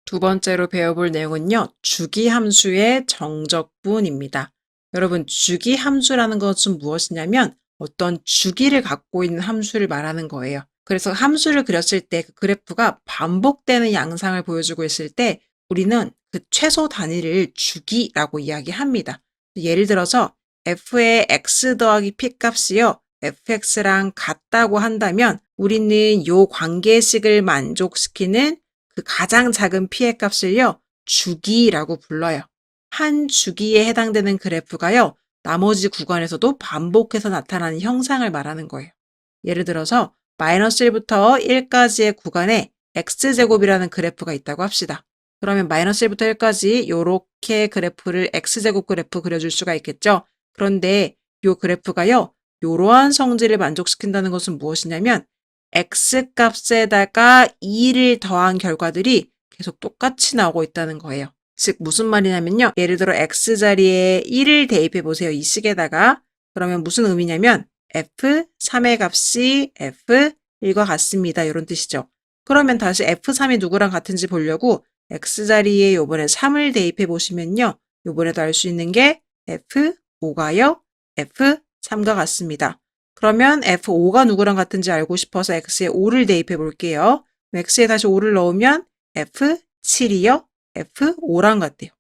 두 번째로 배워볼 내용은요, 주기함수의 정적분입니다. 여러분, 주기함수라는 것은 무엇이냐면 어떤 주기를 갖고 있는 함수를 말하는 거예요. 그래서 함수를 그렸을 때 그 그래프가 반복되는 양상을 보여주고 있을 때 우리는 그 최소 단위를 주기라고 이야기합니다. 예를 들어서 f의 x 더하기 p 값이요, fx랑 같다고 한다면 우리는 요 관계식을 만족시키는 그 가장 작은 피해 값을요, 주기라고 불러요. 한 주기에 해당되는 그래프가요, 나머지 구간에서도 반복해서 나타나는 형상을 말하는 거예요. 예를 들어서 마이너스 1부터 1까지의 구간에 x제곱이라는 그래프가 있다고 합시다. 그러면 마이너스 1부터 1까지 요렇게 그래프를 x제곱 그래프 그려줄 수가 있겠죠. 그런데 요 그래프가요, 요러한 성질을 만족시킨다는 것은 무엇이냐면 x값에다가 2를 더한 결과들이 계속 똑같이 나오고 있다는 거예요. 즉 무슨 말이냐면요. 예를 들어 x자리에 1을 대입해 보세요. 이 식에다가. 그러면 무슨 의미냐면 f3의 값이 f1과 같습니다. 이런 뜻이죠. 그러면 다시 f3이 누구랑 같은지 보려고 x자리에 요번에 3을 대입해 보시면요. 요번에도 알 수 있는 게 f5가요. f3과 같습니다. 그러면 f5가 누구랑 같은지 알고 싶어서 x에 5를 대입해 볼게요. x에 다시 5를 넣으면 f7이요. f5랑 같대요.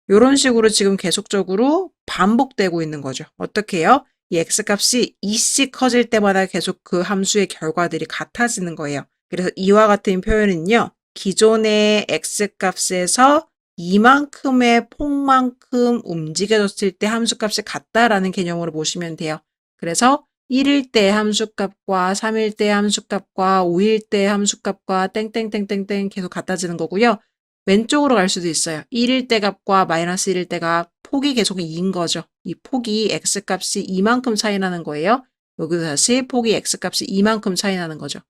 이런 식으로 지금 계속적으로 반복되고 있는 거죠. 어떻게 해요? 이 x값이 2씩 커질 때마다 계속 그 함수의 결과들이 같아지는 거예요. 그래서 이와 같은 표현은요. 기존의 x값에서 이만큼의 폭만큼 움직여졌을 때 함수값이 같다라는 개념으로 보시면 돼요. 그래서 1일 때 함수값과 3일 때 함수값과 5일 때 함수값과 땡땡땡땡땡 계속 같아지는 거고요. 왼쪽으로 갈 수도 있어요. 1일 때 값과 마이너스 1일 때 값, 폭이 계속 2인 거죠. 이 폭이 x값이 이만큼 차이 나는 거예요. 여기도 다시 폭이 x값이 이만큼 차이 나는 거죠.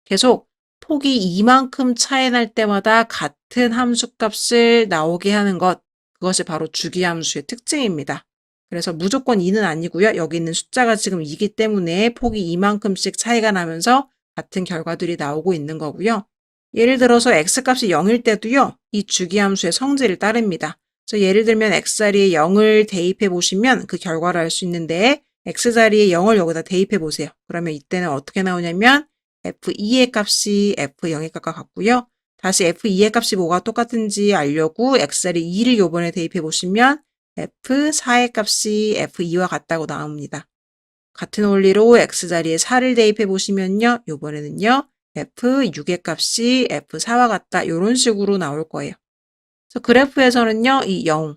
계속 폭이 이만큼 차이 날 때마다 같은 함수값을 나오게 하는 것, 그것이 바로 주기함수의 특징입니다. 그래서 무조건 2는 아니고요. 여기 있는 숫자가 지금 2기 때문에 폭이 이만큼씩 차이가 나면서 같은 결과들이 나오고 있는 거고요. 예를 들어서 x값이 0일 때도요. 이 주기함수의 성질을 따릅니다. 그래서 예를 들면 x자리에 0을 대입해 보시면 그 결과를 알 수 있는데 x자리에 0을 여기다 대입해 보세요. 그러면 이때는 어떻게 나오냐면 f2의 값이 f0의 값과 같고요. 다시 f2의 값이 뭐가 똑같은지 알려고 x자리 2를 요번에 대입해 보시면 f4의 값이 f2와 같다고 나옵니다. 같은 원리로 x자리에 4를 대입해 보시면요. 요번에는요. f6의 값이 f4와 같다. 이런 식으로 나올 거예요. 그래서 그래프에서는요. 이 0,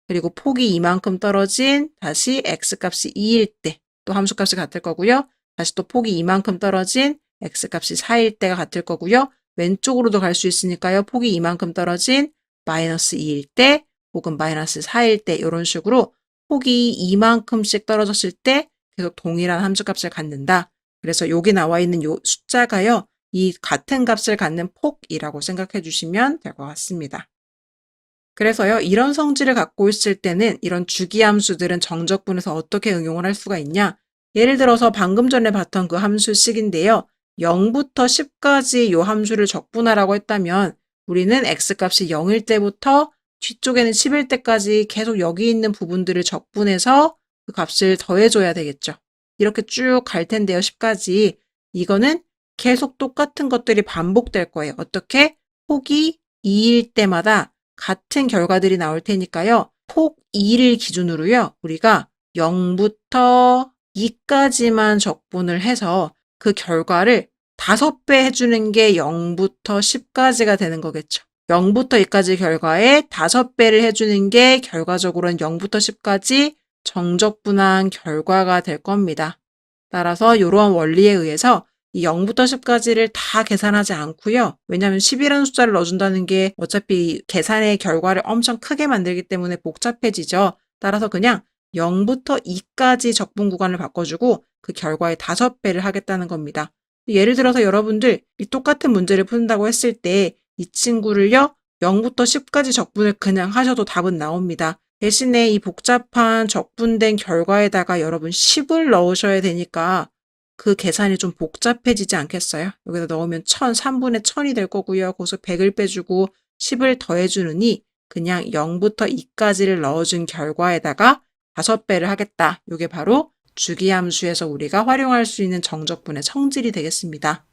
그리고 폭이 이만큼 떨어진 다시 x값이 2일 때 또 함수값이 같을 거고요. 다시 또 폭이 이만큼 떨어진 x값이 4일 때가 같을 거고요. 왼쪽으로도 갈 수 있으니까요. 폭이 이만큼 떨어진 마이너스 2일 때 혹은 마이너스 4일 때 이런 식으로 폭이 이만큼씩 떨어졌을 때 계속 동일한 함수값을 갖는다. 그래서 여기 나와 있는 요 숫자가요. 이 같은 값을 갖는 폭이라고 생각해 주시면 될 것 같습니다. 그래서요, 이런 성질을 갖고 있을 때는 이런 주기함수들은 정적분에서 어떻게 응용을 할 수가 있냐? 예를 들어서 방금 전에 봤던 그 함수식인데요. 0부터 10까지 이 함수를 적분하라고 했다면 우리는 x값이 0일 때부터 뒤쪽에는 10일 때까지 계속 여기 있는 부분들을 적분해서 그 값을 더해줘야 되겠죠. 이렇게 쭉 갈 텐데요, 10까지. 이거는 계속 똑같은 것들이 반복될 거예요. 어떻게? 폭이 2일 때마다 같은 결과들이 나올 테니까요. 폭 2를 기준으로요. 우리가 0부터 2까지만 적분을 해서 그 결과를 5배 해주는 게 0부터 10까지가 되는 거겠죠. 0부터 2까지 결과에 5배를 해주는 게 결과적으로는 0부터 10까지 정적분한 결과가 될 겁니다. 따라서 이러한 원리에 의해서 이 0부터 10까지를 다 계산하지 않고요. 왜냐하면 10이라는 숫자를 넣어준다는 게 어차피 계산의 결과를 엄청 크게 만들기 때문에 복잡해지죠. 따라서 그냥 0부터 2까지 적분 구간을 바꿔주고 그 결과의 5배를 하겠다는 겁니다. 예를 들어서 여러분들 이 똑같은 문제를 푼다고 했을 때 이 친구를요. 0부터 10까지 적분을 그냥 하셔도 답은 나옵니다. 대신에 이 복잡한 적분된 결과에다가 여러분 10을 넣으셔야 되니까 그 계산이 좀 복잡해지지 않겠어요? 여기다 넣으면 3분의 1000이 될 거고요. 거기서 100을 빼주고 10을 더해주느니 그냥 0부터 2까지를 넣어준 결과에다가 5배를 하겠다. 이게 바로 주기함수에서 우리가 활용할 수 있는 정적분의 성질이 되겠습니다.